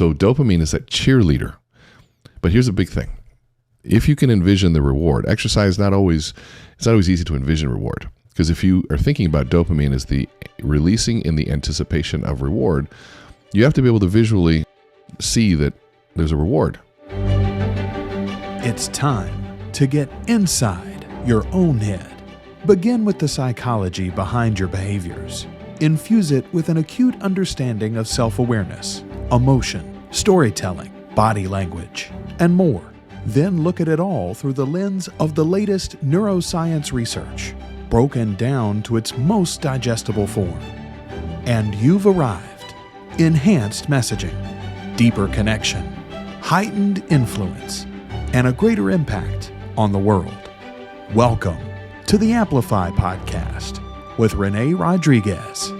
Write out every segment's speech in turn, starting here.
So dopamine is that cheerleader. But here's a big thing. If you can envision the reward, exercise it's not always easy to envision reward. Because if you are thinking about dopamine as the releasing in the anticipation of reward, you have to be able to visually see that there's a reward. It's time to get inside your own head. Begin with the psychology behind your behaviors. Infuse it with an acute understanding of self-awareness, emotion, storytelling, body language, and more. Then look at it all through the lens of the latest neuroscience research, broken down to its most digestible form. And you've arrived. Enhanced messaging, deeper connection, heightened influence, and a greater impact on the world. Welcome to the Amplify Podcast with Rene Rodriguez.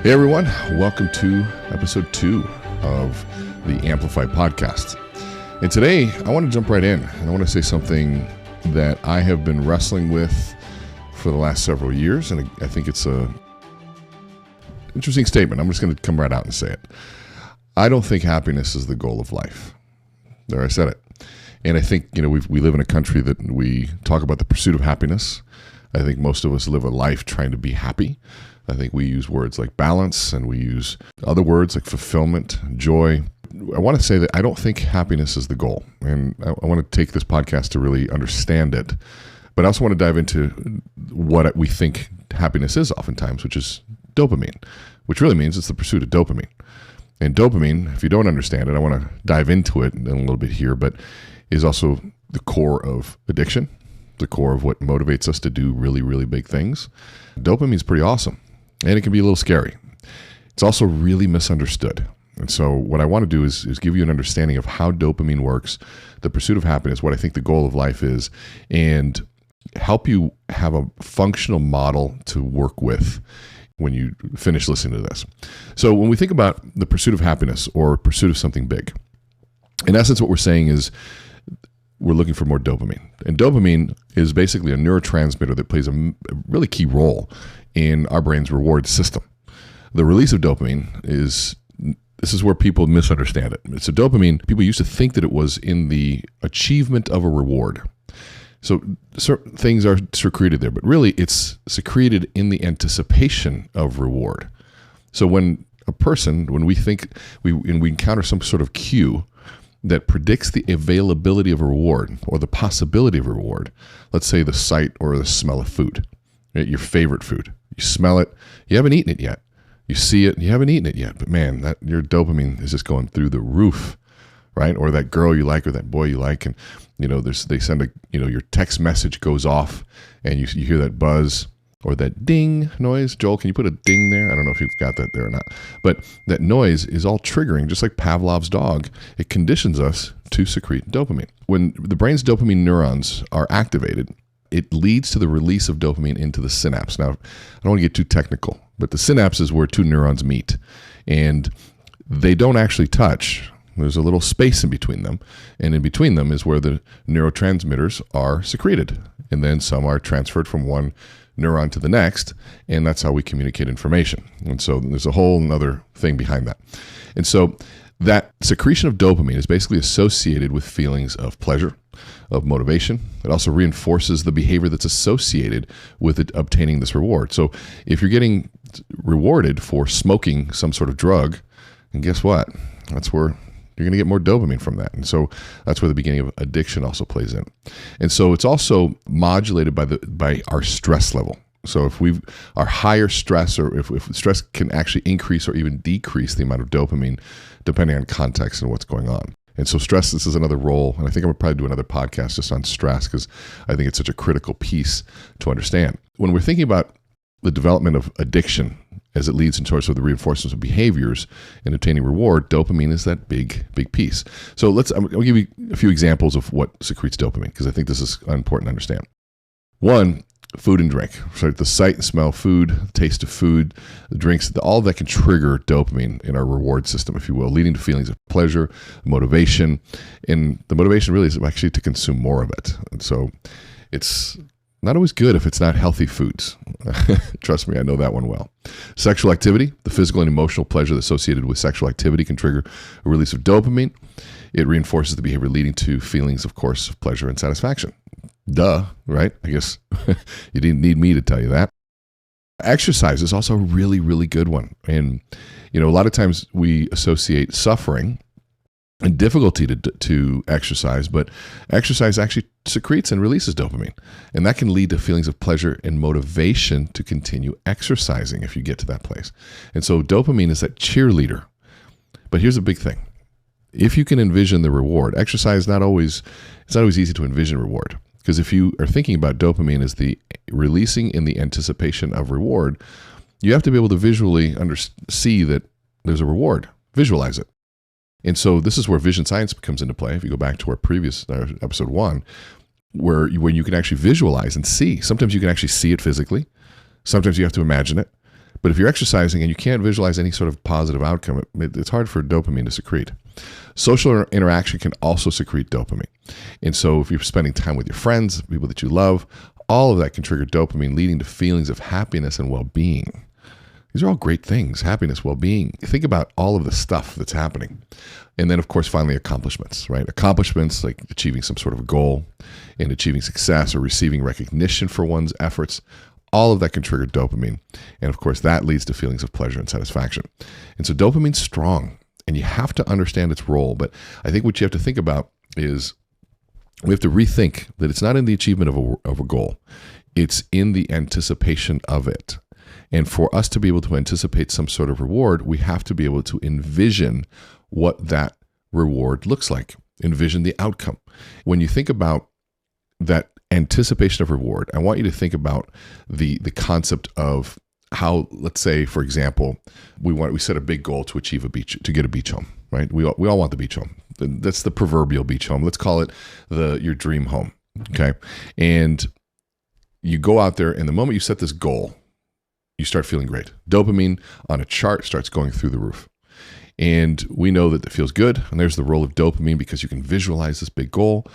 Hey everyone, welcome to episode 2 of the Amplify Podcast. And today I want to jump right in and I want to say something that I have been wrestling with for the last several years, and I think it's a interesting statement. I'm just going to come right out and say it. I don't think happiness is the goal of life. There, I said it. And I think, we live in a country that we talk about the pursuit of happiness. I think most of us live a life trying to be happy. I think we use words like balance, and we use other words like fulfillment, joy. I want to say that I don't think happiness is the goal. And I want to take this podcast to really understand it. But I also want to dive into what we think happiness is oftentimes, which is dopamine, which really means it's the pursuit of dopamine. And dopamine, if you don't understand it, I want to dive into it in a little bit here, but is also the core of addiction, the core of what motivates us to do really, really big things. Dopamine is pretty awesome, and it can be a little scary. It's also really misunderstood. And so what I want to do is give you an understanding of how dopamine works, the pursuit of happiness, what I think the goal of life is, and help you have a functional model to work with when you finish listening to this. So when we think about the pursuit of happiness or pursuit of something big, in essence what we're saying is we're looking for more dopamine. And dopamine is basically a neurotransmitter that plays a really key role in our brain's reward system. The release of dopamine this is where people misunderstand it. So dopamine, people used to think that it was in the achievement of a reward. So certain things are secreted there, but really it's secreted in the anticipation of reward. So when we encounter some sort of cue that predicts the availability of a reward or the possibility of a reward, let's say the sight or the smell of food, right? Your favorite food. You smell it, you haven't eaten it yet. You see it, you haven't eaten it yet, but man, your dopamine is just going through the roof, right? Or that girl you like or that boy you like, and they send your text message goes off, and you hear that buzz or that ding noise. Joel, can you put a ding there? I don't know if you've got that there or not, but that noise is all triggering, just like Pavlov's dog. It conditions us to secrete dopamine. When the brain's dopamine neurons are activated, it leads to the release of dopamine into the synapse. Now, I don't want to get too technical, but the synapse is where two neurons meet, and they don't actually touch. There's a little space in between them, and in between them is where the neurotransmitters are secreted, and then some are transferred from one neuron to the next, and that's how we communicate information. And so there's a whole other thing behind that. And so that secretion of dopamine is basically associated with feelings of pleasure, of motivation. It also reinforces the behavior that's associated with it obtaining this reward. So if you're getting rewarded for smoking some sort of drug, and guess what? That's where you're going to get more dopamine from that. And so that's where the beginning of addiction also plays in. And so it's also modulated by our stress level. So if we are higher stress, or if stress can actually increase or even decrease the amount of dopamine, depending on context and what's going on. And so stress, this is another role, and I think I'm going to probably do another podcast just on stress because I think it's such a critical piece to understand. When we're thinking about the development of addiction as it leads into sort of the reinforcement of behaviors and obtaining reward, dopamine is that big piece. So I'll give you a few examples of what secretes dopamine because I think this is important to understand. One, food and drink. So the sight and smell of food, the taste of food, the drinks, all of that can trigger dopamine in our reward system, if you will, leading to feelings of pleasure, motivation. And the motivation really is actually to consume more of it. And so it's Not always good if it's not healthy foods. Trust me, I know that one well. Sexual activity, the physical and emotional pleasure associated with sexual activity can trigger a release of dopamine. It reinforces the behavior leading to feelings, of course, of pleasure and satisfaction. Duh, right? I guess you didn't need me to tell you that. Exercise is also a really, really good one. And, a lot of times we associate suffering and difficulty to exercise, but exercise actually secretes and releases dopamine. And that can lead to feelings of pleasure and motivation to continue exercising if you get to that place. And so dopamine is that cheerleader. But here's a big thing. If you can envision the reward, exercise it's not always easy to envision reward. Because if you are thinking about dopamine as the releasing in the anticipation of reward, you have to be able to visually see that there's a reward. Visualize it. And so this is where vision science comes into play. If you go back to our previous episode 1, when you can actually visualize and see. Sometimes you can actually see it physically. Sometimes you have to imagine it. But if you're exercising and you can't visualize any sort of positive outcome, it's hard for dopamine to secrete. Social interaction can also secrete dopamine. And so if you're spending time with your friends, people that you love, all of that can trigger dopamine, leading to feelings of happiness and well-being. These are all great things, happiness, well-being. Think about all of the stuff that's happening. And then, of course, finally, accomplishments, right? Accomplishments like achieving some sort of goal and achieving success or receiving recognition for one's efforts. All of that can trigger dopamine. And of course, that leads to feelings of pleasure and satisfaction. And so dopamine's strong, and you have to understand its role. But I think what you have to think about is we have to rethink that it's not in the achievement of a goal. It's in the anticipation of it. And for us to be able to anticipate some sort of reward, we have to be able to envision what that reward looks like. Envision the outcome. When you think about that anticipation of reward, I want you to think about the concept of how, let's say, for example, we set a big goal to get a beach home, right? We all want the beach home. That's the proverbial beach home. Let's call it your dream home, okay? And you go out there, and the moment you set this goal, you start feeling great. Dopamine on a chart starts going through the roof. And we know that it feels good, and there's the role of dopamine because you can visualize this big goal.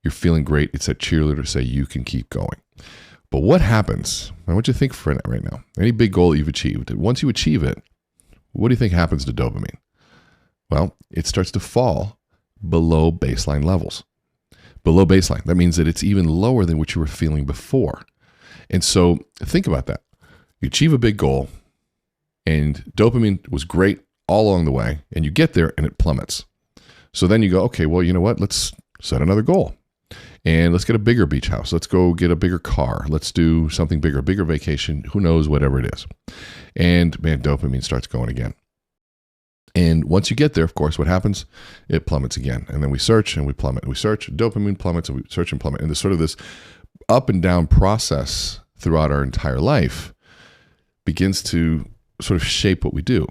You're feeling great. It's that cheerleader to say you can keep going. But what happens? I want you to think for it right now. Any big goal that you've achieved, once you achieve it, what do you think happens to dopamine? Well, it starts to fall below baseline levels. Below baseline. That means that it's even lower than what you were feeling before. And so think about that. You achieve a big goal, and dopamine was great all along the way, and you get there and it plummets. So then you go, okay, well, you know what? Let's set another goal. And let's get a bigger beach house. Let's go get a bigger car. Let's do something bigger, a bigger vacation, who knows, whatever it is. And man, dopamine starts going again. And once you get there, of course, what happens? It plummets again. And then we search and we plummet. We search, dopamine plummets, and we search and plummet. And there's sort of this up and down process throughout our entire life begins to sort of shape what we do.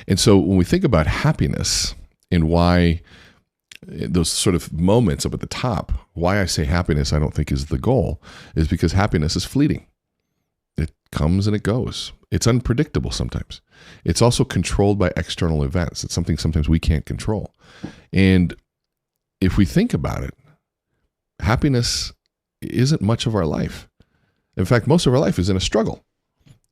And so when we think about happiness and why those sort of moments up at the top, why I say happiness I don't think is the goal, is because happiness is fleeting. It comes and it goes. It's unpredictable sometimes. It's also controlled by external events. It's something sometimes we can't control. And if we think about it, happiness isn't much of our life. In fact, most of our life is in a struggle.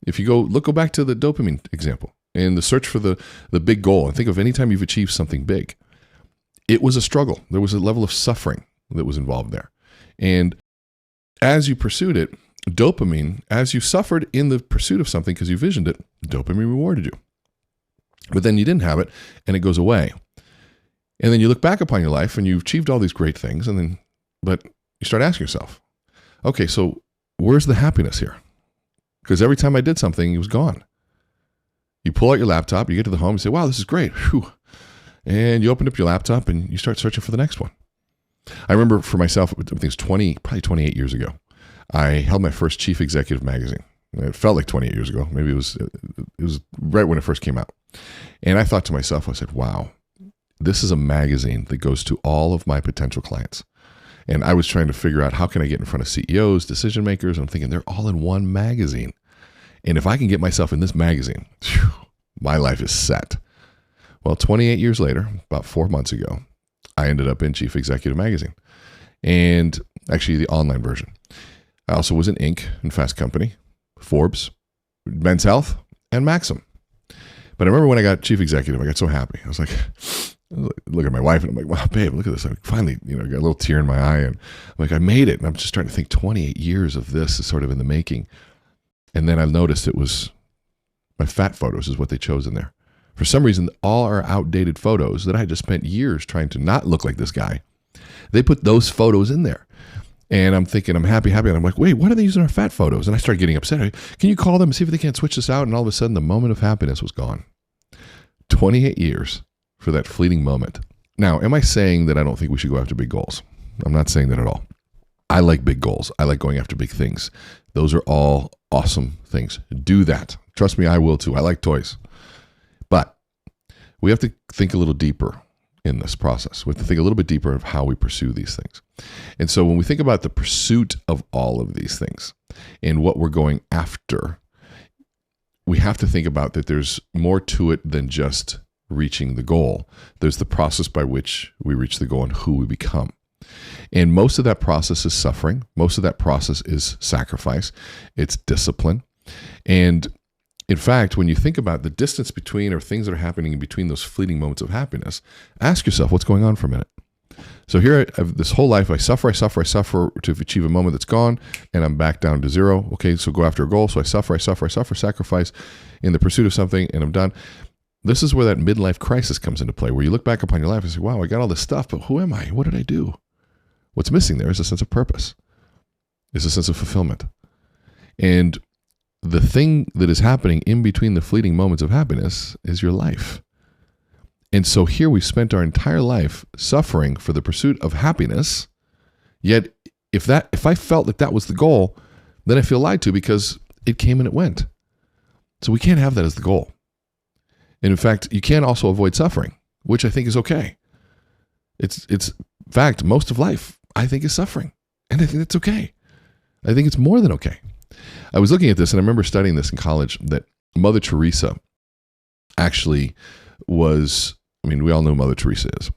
If you go back to the dopamine example and the search for the big goal, and think of any time you've achieved something big, it was a struggle. There was a level of suffering that was involved there. And as you pursued it, dopamine, as you suffered in the pursuit of something because you visioned it, dopamine rewarded you. But then you didn't have it and it goes away. And then you look back upon your life and you've achieved all these great things, but you start asking yourself, okay, so where's the happiness here? Because every time I did something, it was gone. You pull out your laptop, you get to the home, you say, wow, this is great. Whew. And you open up your laptop and you start searching for the next one. I remember for myself, I think it was probably 28 years ago, I held my first Chief Executive magazine. It felt like 28 years ago. Maybe it was right when it first came out. And I thought to myself, I said, wow, this is a magazine that goes to all of my potential clients. And I was trying to figure out how can I get in front of CEOs, decision makers. And I'm thinking they're all in one magazine. And if I can get myself in this magazine, whew, my life is set. Well, 28 years later, about 4 months ago, I ended up in Chief Executive magazine, and actually the online version. I also was in Inc. and Fast Company, Forbes, Men's Health, and Maxim. But I remember when I got chief executive, I got so happy. I was like, look at my wife, and I'm like, wow, babe, look at this. I finally, got a little tear in my eye, and I'm like, I made it. And I'm just trying to think 28 years of this is sort of in the making. And then I noticed it was my fat photos is what they chose in there. For some reason, all our outdated photos that I had just spent years trying to not look like this guy, they put those photos in there. And I'm thinking, I'm happy. And I'm like, wait, what are they using our fat photos? And I started getting upset. Can you call them and see if they can't switch this out? And all of a sudden, the moment of happiness was gone. 28 years for that fleeting moment. Now, am I saying that I don't think we should go after big goals? I'm not saying that at all. I like big goals. I like going after big things. Those are all awesome things. Do that. Trust me, I will too. I like toys. But we have to think a little deeper in this process. We have to think a little bit deeper of how we pursue these things. And so when we think about the pursuit of all of these things and what we're going after, we have to think about that there's more to it than just reaching the goal. There's the process by which we reach the goal and who we become. And most of that process is suffering. Most of that process is sacrifice. It's discipline. And in fact, when you think about the distance between or things that are happening in between those fleeting moments of happiness, ask yourself what's going on for a minute. So here, this whole life, I suffer to achieve a moment that's gone, and I'm back down to zero. Okay, so go after a goal. So I suffer, sacrifice in the pursuit of something, and I'm done. This is where that midlife crisis comes into play, where you look back upon your life and say, wow, I got all this stuff, but who am I? What did I do? What's missing there is a sense of purpose. It's a sense of fulfillment. And the thing that is happening in between the fleeting moments of happiness is your life. And so here we spent our entire life suffering for the pursuit of happiness. Yet if I felt that that was the goal, then I feel lied to because it came and it went. So we can't have that as the goal. And in fact, you can also avoid suffering, which I think is okay. It's in fact, most of life, I think, is suffering. And I think that's okay. I think it's more than okay. I was looking at this, and I remember studying this in college, that Mother Teresa actually was, we all know who Mother Teresa is.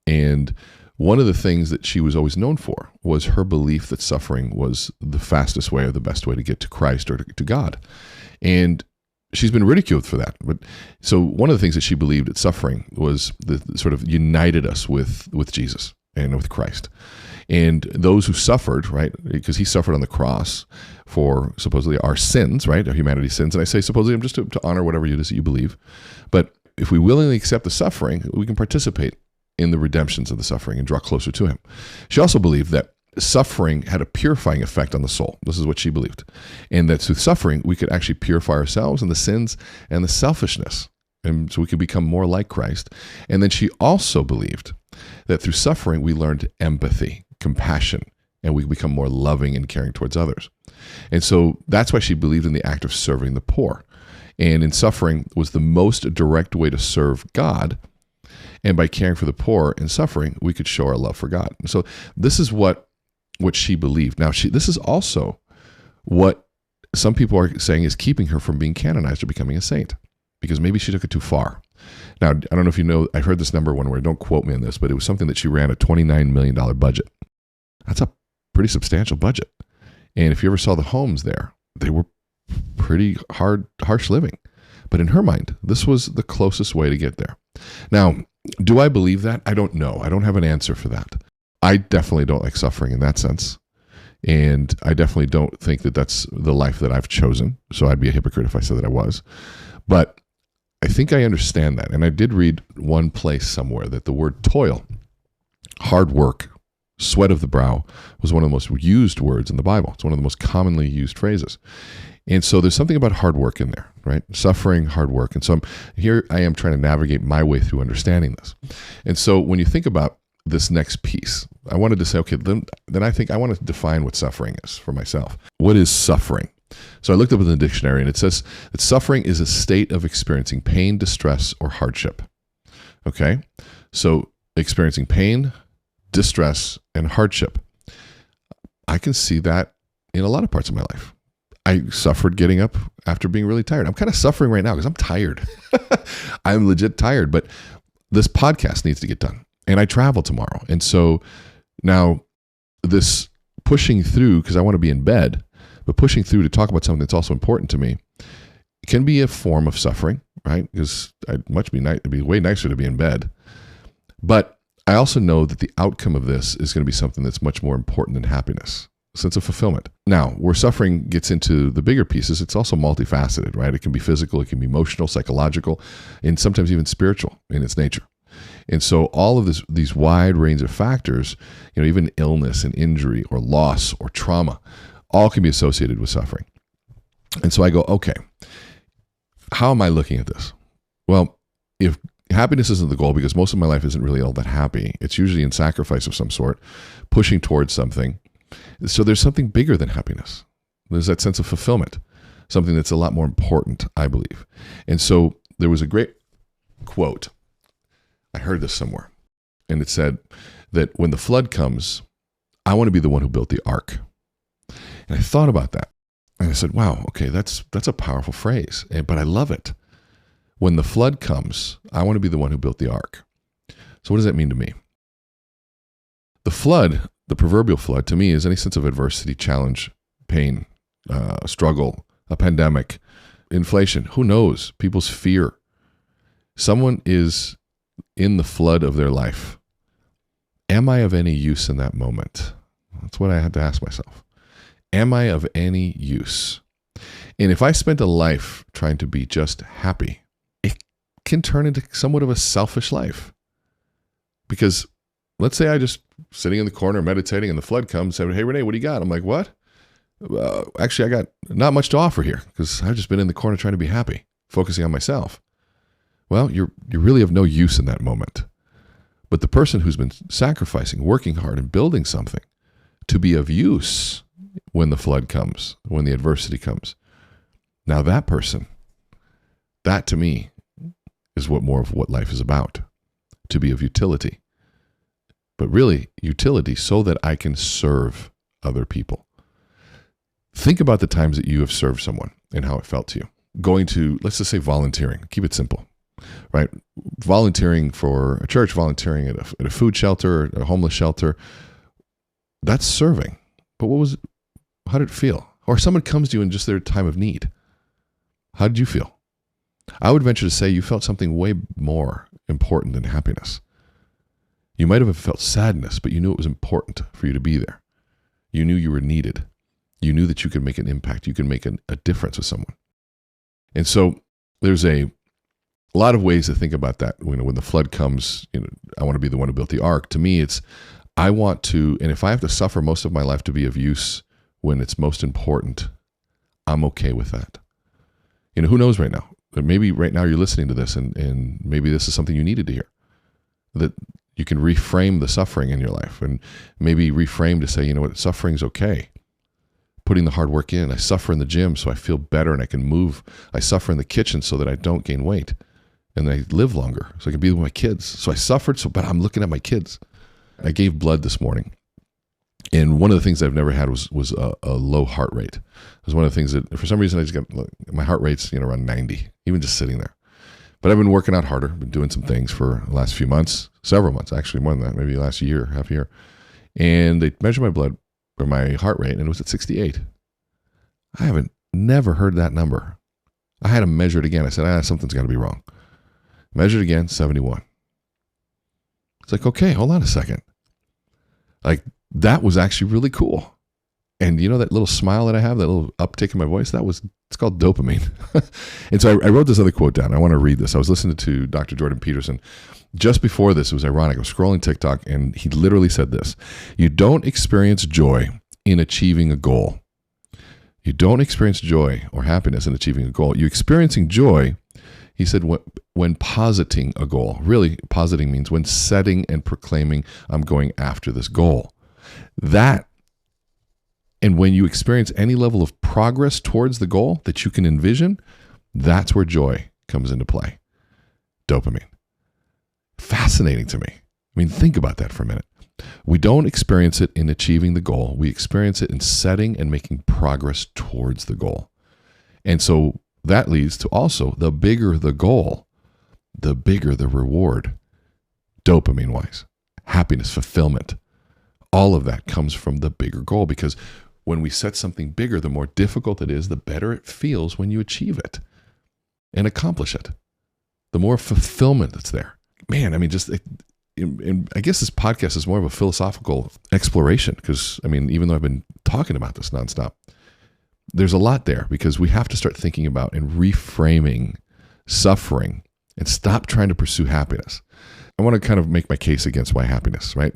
And one of the things that she was always known for was her belief that suffering was the fastest way or the best way to get to Christ or to God. And she's been ridiculed for that. But so one of the things that she believed that suffering was the sort of united us with Jesus and with Christ. And those who suffered, right, because he suffered on the cross for supposedly our sins, right, our humanity's sins. And I say supposedly just to honor whatever it is that you believe. But if we willingly accept the suffering, we can participate in the redemptions of the suffering and draw closer to him. She also believed that suffering had a purifying effect on the soul. This is what she believed. And that through suffering, we could actually purify ourselves and the sins and the selfishness. And so we could become more like Christ. And then she also believed that through suffering, we learned empathy, compassion, and we become more loving and caring towards others. And so that's why she believed in the act of serving the poor. And in suffering was the most direct way to serve God. And by caring for the poor and suffering, we could show our love for God. And so this is what she believed. Now, this is also what some people are saying is keeping her from being canonized or becoming a saint, because maybe she took it too far. Now, I don't know if you know, I heard this number one where, don't quote me on this, but it was something that she ran a $29 million budget. That's a pretty substantial budget. And if you ever saw the homes there, they were pretty harsh living. But in her mind, this was the closest way to get there. Now, do I believe that? I don't know. I don't have an answer for that. I definitely don't like suffering in that sense. And I definitely don't think that that's the life that I've chosen. So I'd be a hypocrite if I said that I was. But I think I understand that. And I did read one place somewhere that the word toil, hard work, sweat of the brow was one of the most used words in the Bible. It's one of the most commonly used phrases. And so there's something about hard work in there, right? Suffering, hard work. And so here I am trying to navigate my way through understanding this. And so when you think about this next piece, I wanted to say, okay, then I think I want to define what suffering is for myself. What is suffering? So I looked up in the dictionary, and it says that suffering is a state of experiencing pain, distress, or hardship. Okay? So experiencing pain, distress, and hardship. I can see that in a lot of parts of my life. I suffered getting up after being really tired. I'm kind of suffering right now because I'm tired. I'm legit tired, but this podcast needs to get done. And I travel tomorrow. And so now this pushing through because I want to be in bed, but pushing through to talk about something that's also important to me can be a form of suffering, right? Because it'd be way nicer to be in bed. But I also know that the outcome of this is going to be something that's much more important than happiness, a sense of fulfillment. Now, where suffering gets into the bigger pieces, it's also multifaceted, right? It can be physical, it can be emotional, psychological, and sometimes even spiritual in its nature. And so all of these wide range of factors, even illness and injury or loss or trauma, all can be associated with suffering. And so I go, okay, how am I looking at this? Well, if happiness isn't the goal, because most of my life isn't really all that happy, it's usually in sacrifice of some sort, pushing towards something. So there's something bigger than happiness. There's that sense of fulfillment, something that's a lot more important, I believe. And so there was a great quote. I heard this somewhere, and it said that when the flood comes, I want to be the one who built the ark. And I thought about that, and I said, wow, okay, that's a powerful phrase, but I love it. When the flood comes, I want to be the one who built the ark. So what does that mean to me? The flood, the proverbial flood, to me is any sense of adversity, challenge, pain, struggle, a pandemic, inflation, who knows, people's fear. Someone is in the flood of their life. Am I of any use in that moment? That's what I had to ask myself. Am I of any use? And if I spent a life trying to be just happy, it can turn into somewhat of a selfish life. Because let's say I just sitting in the corner meditating and the flood comes and said, hey, Rene, what do you got? I'm like, what? Actually, I got not much to offer here because I've just been in the corner trying to be happy, focusing on myself. Well, you're really of no use in that moment. But the person who's been sacrificing, working hard, and building something to be of use when the flood comes, when the adversity comes, now that person, that to me is more of what life is about, to be of utility. But really, utility so that I can serve other people. Think about the times that you have served someone and how it felt to you. Going to, let's just say volunteering, keep it simple. Right? Volunteering for a church, volunteering at a food shelter, a homeless shelter, that's serving. But how did it feel? Or someone comes to you in just their time of need. How did you feel? I would venture to say you felt something way more important than happiness. You might have felt sadness, but you knew it was important for you to be there. You knew you were needed. You knew that you could make an impact. You could make a difference with someone. And so there's a lot of ways to think about that. When the flood comes, I want to be the one who built the ark. To me, it's I want to, and if I have to suffer most of my life to be of use when it's most important, I'm okay with that. Who knows right now? Maybe right now you're listening to this and maybe this is something you needed to hear. That you can reframe the suffering in your life and maybe reframe to say, you know what, suffering's okay. Putting the hard work in. I suffer in the gym so I feel better and I can move. I suffer in the kitchen so that I don't gain weight. And I live longer, so I can be with my kids. So I suffered, but I'm looking at my kids. I gave blood this morning. And one of the things I've never had was a low heart rate. It was one of the things that, for some reason, I just got, my heart rate's around 90, even just sitting there. But I've been working out harder, been doing some things for the last few months, several months, actually more than that, maybe last year, half year. And they measured my blood, or my heart rate, and it was at 68. I haven't never heard that number. I had to measure it again. I said, something's got to be wrong. Measured again, 71. It's like, okay, hold on a second. Like, that was actually really cool. And that little smile that I have, that little uptick in my voice, it's called dopamine. And so I wrote this other quote down. I want to read this. I was listening to Dr. Jordan Peterson. Just before this, it was ironic. I was scrolling TikTok, and he literally said this. You don't experience joy in achieving a goal. You don't experience joy or happiness in achieving a goal. You're experiencing joy, he said, when positing a goal. Really, positing means when setting and proclaiming, I'm going after this goal. And when you experience any level of progress towards the goal that you can envision, that's where joy comes into play. Dopamine. Fascinating to me. I mean, think about that for a minute. We don't experience it in achieving the goal. We experience it in setting and making progress towards the goal. And so that leads to also the bigger the goal, the bigger the reward, dopamine-wise, happiness, fulfillment. All of that comes from the bigger goal, because when we set something bigger, the more difficult it is, the better it feels when you achieve it and accomplish it. The more fulfillment that's there. Man, I mean, and I guess this podcast is more of a philosophical exploration because, I mean, even though I've been talking about this nonstop, there's a lot there because we have to start thinking about and reframing suffering and stop trying to pursue happiness. I want to kind of make my case against why happiness, right?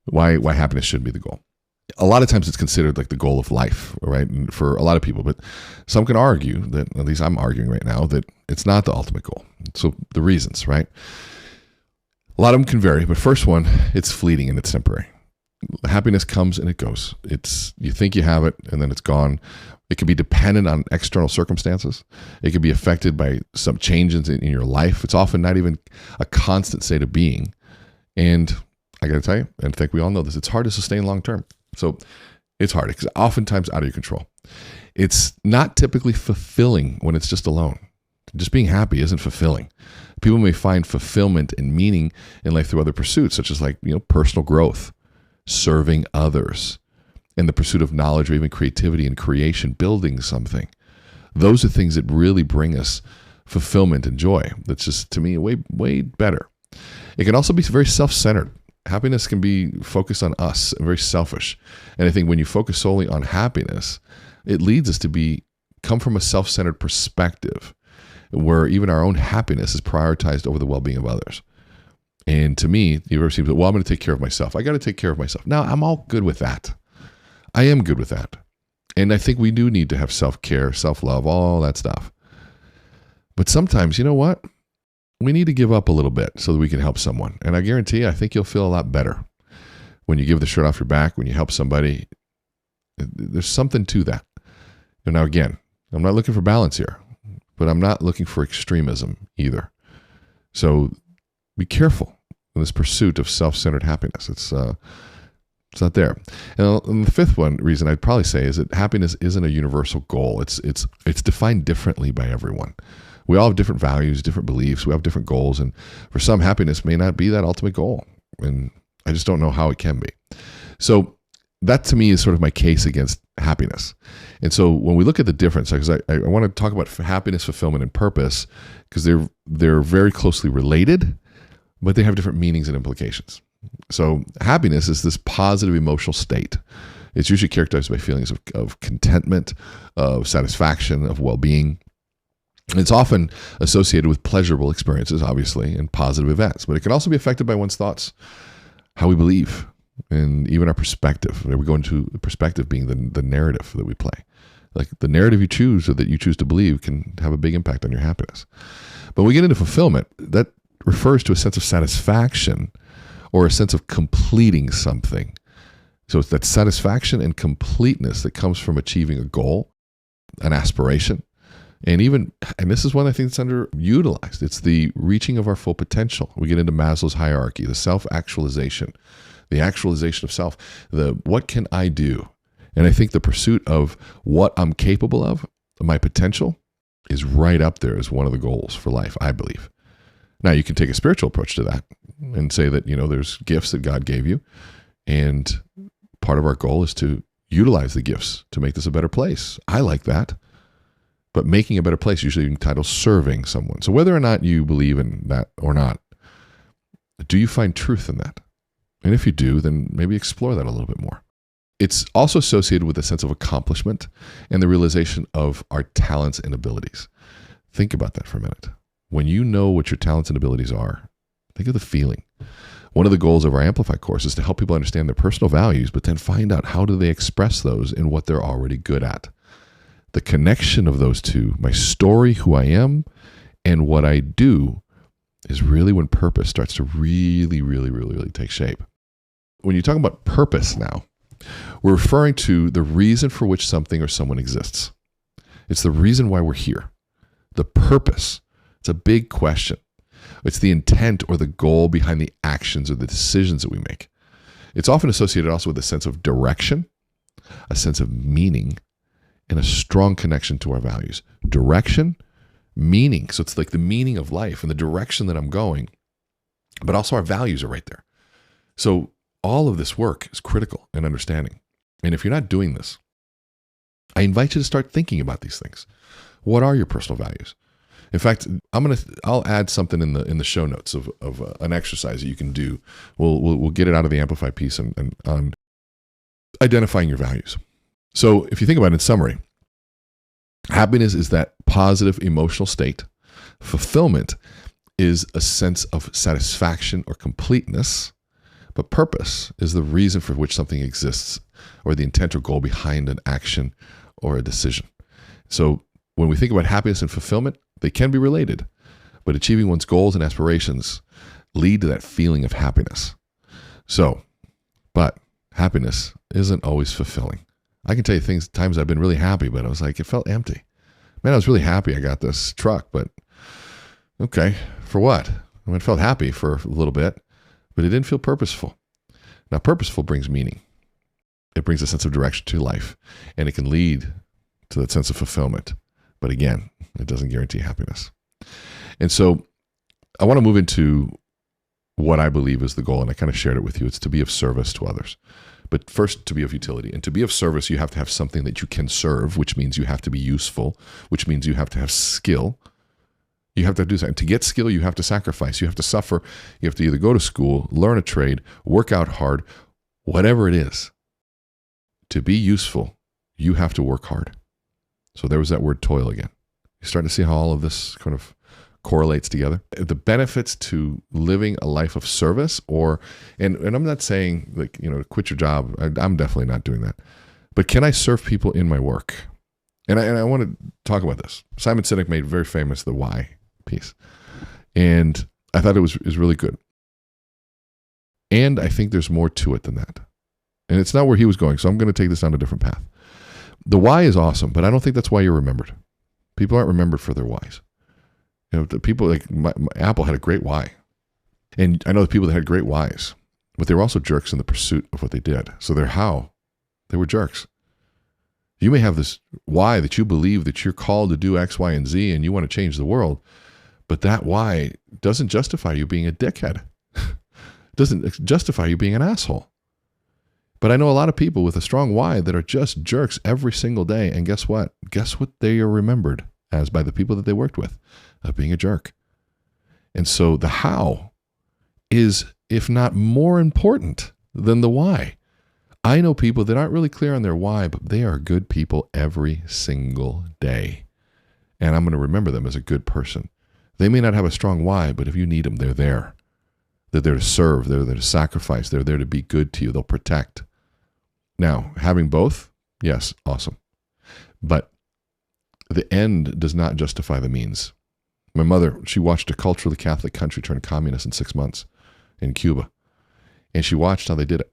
Why happiness should be the goal. A lot of times it's considered like the goal of life, right? And for a lot of people, but some can argue that, at least I'm arguing right now, that it's not the ultimate goal. So the reasons, right? A lot of them can vary, but first one, it's fleeting and it's temporary. Happiness comes and it goes. You think you have it and then it's gone. It can be dependent on external circumstances. It can be affected by some changes in your life. It's often not even a constant state of being. And I got to tell you, and I think we all know this, it's hard to sustain long term. So it's hard because oftentimes out of your control. It's not typically fulfilling when it's just alone. Just being happy isn't fulfilling. People may find fulfillment and meaning in life through other pursuits, such as personal growth, serving others, and the pursuit of knowledge or even creativity and creation, building something. Those are things that really bring us fulfillment and joy. That's just, to me, way, way better. It can also be very self-centered. Happiness can be focused on us and very selfish. And I think when you focus solely on happiness, it leads us to come from a self-centered perspective where even our own happiness is prioritized over the well-being of others. And to me, it ever seems that, well, I'm going to take care of myself. I got to take care of myself. Now, I'm all good with that. I am good with that. And I think we do need to have self-care, self-love, all that stuff. But sometimes, you know what? We need to give up a little bit so that we can help someone. And I guarantee you, I think you'll feel a lot better when you give the shirt off your back, when you help somebody. There's something to that. And now, again, I'm not looking for balance here, but I'm not looking for extremism either. So be careful in this pursuit of self-centered happiness. It's not there. And the fifth reason I'd probably say is that happiness isn't a universal goal. It's defined differently by everyone. We all have different values, different beliefs. We have different goals. And for some, happiness may not be that ultimate goal. And I just don't know how it can be. So that to me is sort of my case against happiness. And so when we look at the difference, because I want to talk about happiness, fulfillment, and purpose, because they're very closely related, but they have different meanings and implications. So happiness is this positive emotional state. It's usually characterized by feelings of contentment, of satisfaction, of well-being. And it's often associated with pleasurable experiences, obviously, and positive events. But it can also be affected by one's thoughts, how we believe, and even our perspective. There we go into perspective being the narrative that we play. Like the narrative you choose or that you choose to believe can have a big impact on your happiness. But when we get into fulfillment, that refers to a sense of satisfaction or a sense of completing something. So it's that satisfaction and completeness that comes from achieving a goal, an aspiration, and this is one I think that's underutilized. It's the reaching of our full potential. We get into Maslow's hierarchy, the self-actualization, the actualization of self, the what can I do? And I think the pursuit of what I'm capable of, my potential, is right up there as one of the goals for life, I believe. Now, you can take a spiritual approach to that and say that, there's gifts that God gave you. And part of our goal is to utilize the gifts to make this a better place. I like that. But making a better place usually entitles serving someone. So whether or not you believe in that or not, do you find truth in that? And if you do, then maybe explore that a little bit more. It's also associated with a sense of accomplishment and the realization of our talents and abilities. Think about that for a minute. When you know what your talents and abilities are, think of the feeling. One of the goals of our Amplify course is to help people understand their personal values, but then find out how do they express those in what they're already good at. The connection of those two, my story, who I am, and what I do, is really when purpose starts to really, really, really, really take shape. When you talk about purpose now, we're referring to the reason for which something or someone exists. It's the reason why we're here. The purpose. It's a big question. It's the intent or the goal behind the actions or the decisions that we make. It's often associated also with a sense of direction, a sense of meaning, and a strong connection to our values. Direction, meaning. So it's like the meaning of life and the direction that I'm going, but also our values are right there. So all of this work is critical in understanding. And if you're not doing this, I invite you to start thinking about these things. What are your personal values? In fact, I'll add something in the show notes of an exercise that you can do. We'll get it out of the Amplify piece and on identifying your values. So if you think about it in summary, happiness is that positive emotional state. Fulfillment is a sense of satisfaction or completeness. But purpose is the reason for which something exists, or the intent or goal behind an action or a decision. So when we think about happiness and fulfillment, they can be related, but achieving one's goals and aspirations lead to that feeling of happiness. But happiness isn't always fulfilling. I can tell you times I've been really happy, but I was like, it felt empty. Man, I was really happy I got this truck, but okay, for what? I mean, I felt happy for a little bit, but it didn't feel purposeful. Now, purposeful brings meaning. It brings a sense of direction to life, and it can lead to that sense of fulfillment. But again, it doesn't guarantee happiness. And so I want to move into what I believe is the goal, and I kind of shared it with you. It's to be of service to others. But first, to be of utility. And to be of service, you have to have something that you can serve, which means you have to be useful, which means you have to have skill. You have to do something. To get skill, you have to sacrifice. You have to suffer. You have to either go to school, learn a trade, work out hard, whatever it is. To be useful, you have to work hard. So there was that word toil again. You're starting to see how all of this kind of correlates together. The benefits to living a life of service, and I'm not saying like, quit your job. I'm definitely not doing that. But can I serve people in my work? And I want to talk about this. Simon Sinek made very famous the why piece. And I thought it was really good. And I think there's more to it than that. And it's not where he was going, so I'm going to take this down a different path. The why is awesome, but I don't think that's why you're remembered. People aren't remembered for their whys. The people like Apple had a great why. And I know the people that had great whys, but they were also jerks in the pursuit of what they did. So their how, they were jerks. You may have this why that you believe that you're called to do X, Y, and Z, and you want to change the world, but that why doesn't justify you being a dickhead. Doesn't justify you being an asshole. But I know a lot of people with a strong why that are just jerks every single day. And guess what? Guess what they are remembered as by the people that they worked with, of being a jerk. And so the how is, if not more important than the why. I know people that aren't really clear on their why, but they are good people every single day. And I'm going to remember them as a good person. They may not have a strong why, but if you need them, they're there. They're there to serve. They're there to sacrifice. They're there to be good to you. They'll protect. Now, having both, yes, awesome. But the end does not justify the means. My mother, she watched a culturally Catholic country turn communist in 6 months in Cuba. And she watched how they did it.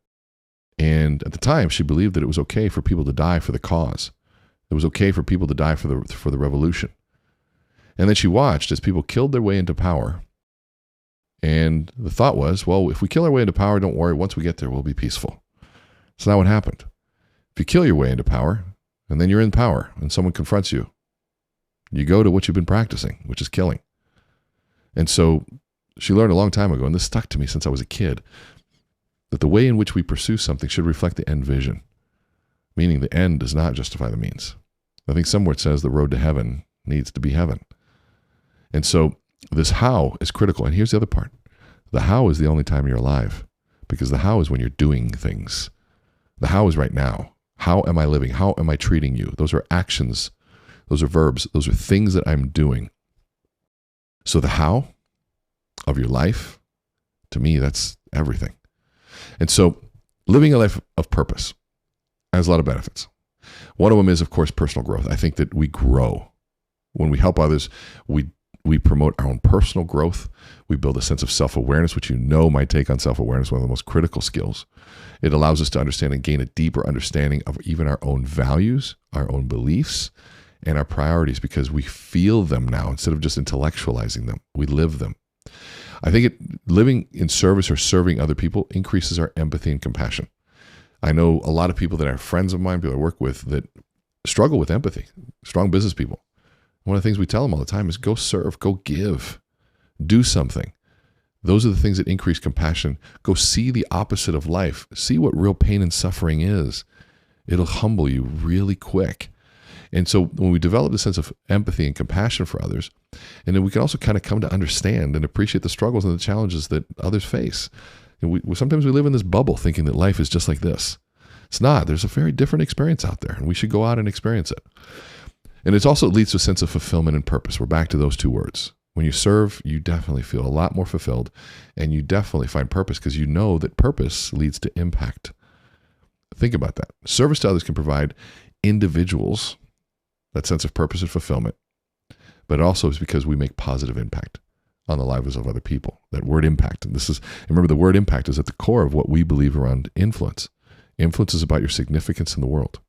And at the time, she believed that it was okay for people to die for the cause. It was okay for people to die for the revolution. And then she watched as people killed their way into power. And the thought was, well, if we kill our way into power, don't worry. Once we get there, we'll be peaceful. It's not what happened. If you kill your way into power, and then you're in power, and someone confronts you, you go to what you've been practicing, which is killing. And so she learned a long time ago, and this stuck to me since I was a kid, that the way in which we pursue something should reflect the end vision, meaning the end does not justify the means. I think somewhere it says the road to heaven needs to be heaven. And so this how is critical. And here's the other part. The how is the only time you're alive, because the how is when you're doing things. The how is right now. How am I living? How am I treating you? Those are actions. Those are verbs. Those are things that I'm doing. So the how of your life, to me, that's everything. And so living a life of purpose has a lot of benefits. One of them is, of course, personal growth. I think that we grow. When we help others, we promote our own personal growth. We build a sense of self-awareness, which my take on self-awareness, one of the most critical skills. It allows us to understand and gain a deeper understanding of even our own values, our own beliefs, and our priorities, because we feel them now instead of just intellectualizing them. We live them. I think living in service or serving other people increases our empathy and compassion. I know a lot of people that are friends of mine, people I work with, that struggle with empathy, strong business people. One of the things we tell them all the time is go serve, go give, do something. Those are the things that increase compassion. Go see the opposite of life. See what real pain and suffering is. It'll humble you really quick. And so when we develop a sense of empathy and compassion for others, and then we can also kind of come to understand and appreciate the struggles and the challenges that others face. And sometimes we live in this bubble thinking that life is just like this. It's not. There's a very different experience out there, and we should go out and experience it. And it also leads to a sense of fulfillment and purpose. We're back to those two words. When you serve, you definitely feel a lot more fulfilled, and you definitely find purpose because you know that purpose leads to impact. Think about that. Service to others can provide individuals that sense of purpose and fulfillment, but it also is because we make positive impact on the lives of other people. That word impact. And remember, the word impact is at the core of what we believe around influence. Influence is about your significance in the world.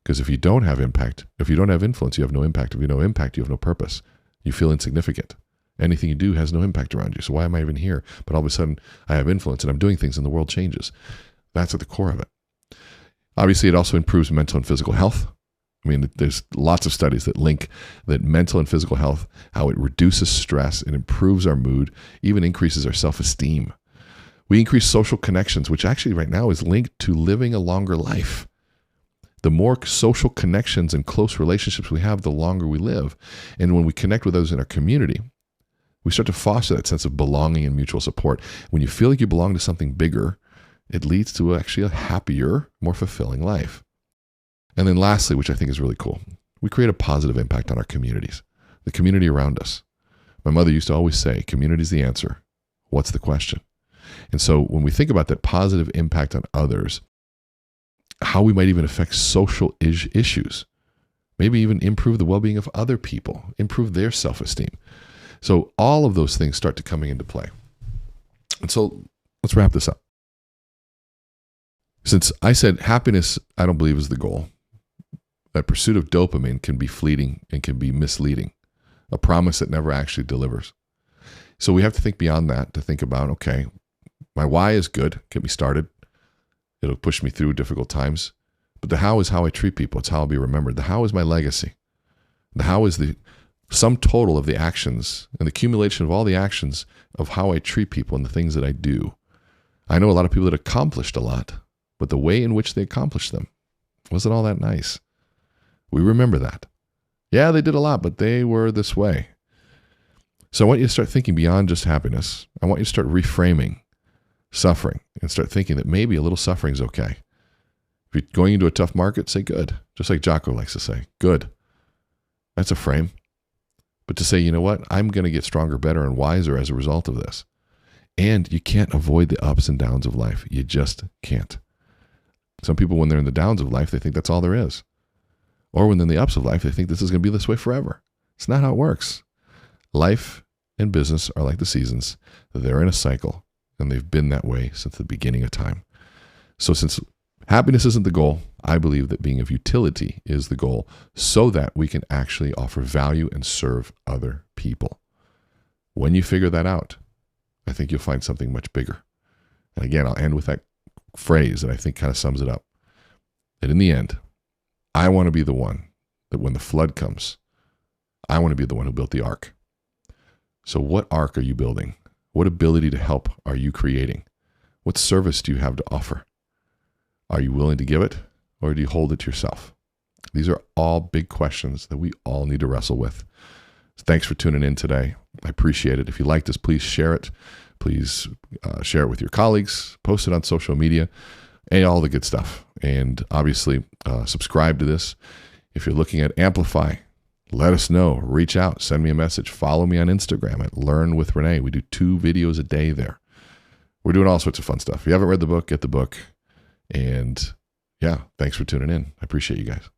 Because if you don't have impact, if you don't have influence, you have no impact. If you have no impact, you have no purpose. You feel insignificant. Anything you do has no impact around you. So why am I even here? But all of a sudden, I have influence and I'm doing things and the world changes. That's at the core of it. Obviously, it also improves mental and physical health. I mean, there's lots of studies that link that mental and physical health, how it reduces stress, it improves our mood, even increases our self-esteem. We increase social connections, which actually right now is linked to living a longer life. The more social connections and close relationships we have, the longer we live. And when we connect with those in our community, we start to foster that sense of belonging and mutual support. When you feel like you belong to something bigger, it leads to actually a happier, more fulfilling life. And then lastly, which I think is really cool, we create a positive impact on our communities, the community around us. My mother used to always say, community is the answer. What's the question? And so when we think about that positive impact on others, how we might even affect social issues, maybe even improve the well-being of other people, improve their self-esteem. So all of those things start to coming into play. And so let's wrap this up. Since I said happiness, I don't believe is the goal, that pursuit of dopamine can be fleeting and can be misleading, a promise that never actually delivers. So we have to think beyond that to think about, okay, my why is good, get me started. It'll push me through difficult times. But the how is how I treat people. It's how I'll be remembered. The how is my legacy. The how is the sum total of the actions and the accumulation of all the actions of how I treat people and the things that I do. I know a lot of people that accomplished a lot, but the way in which they accomplished them wasn't all that nice. We remember that. Yeah, they did a lot, but they were this way. So I want you to start thinking beyond just happiness. I want you to start reframing suffering and start thinking that maybe a little suffering is okay. If you're going into a tough market, say good. Just like Jocko likes to say, good. That's a frame. But to say, you know what, I'm going to get stronger, better, and wiser as a result of this. And you can't avoid the ups and downs of life. You just can't. Some people, when they're in the downs of life, they think that's all there is. Or when they're in the ups of life, they think this is going to be this way forever. It's not how it works. Life and business are like the seasons. They're in a cycle, and they've been that way since the beginning of time. So since happiness isn't the goal, I believe that being of utility is the goal so that we can actually offer value and serve other people. When you figure that out, I think you'll find something much bigger. And again, I'll end with that phrase that I think kind of sums it up. That in the end, I want to be the one that when the flood comes, I want to be the one who built the ark. So what ark are you building? What ability to help are you creating? What service do you have to offer? Are you willing to give it, or do you hold it to yourself? These are all big questions that we all need to wrestle with. So thanks for tuning in today. I appreciate it. If you like this, please share it. Please share it with your colleagues, post it on social media, and all the good stuff. And obviously, subscribe to this. If you're looking at Amplify, let us know. Reach out. Send me a message. Follow me on Instagram at learnwithrene. We do 2 videos a day there. We're doing all sorts of fun stuff. If you haven't read the book, get the book. And yeah, thanks for tuning in. I appreciate you guys.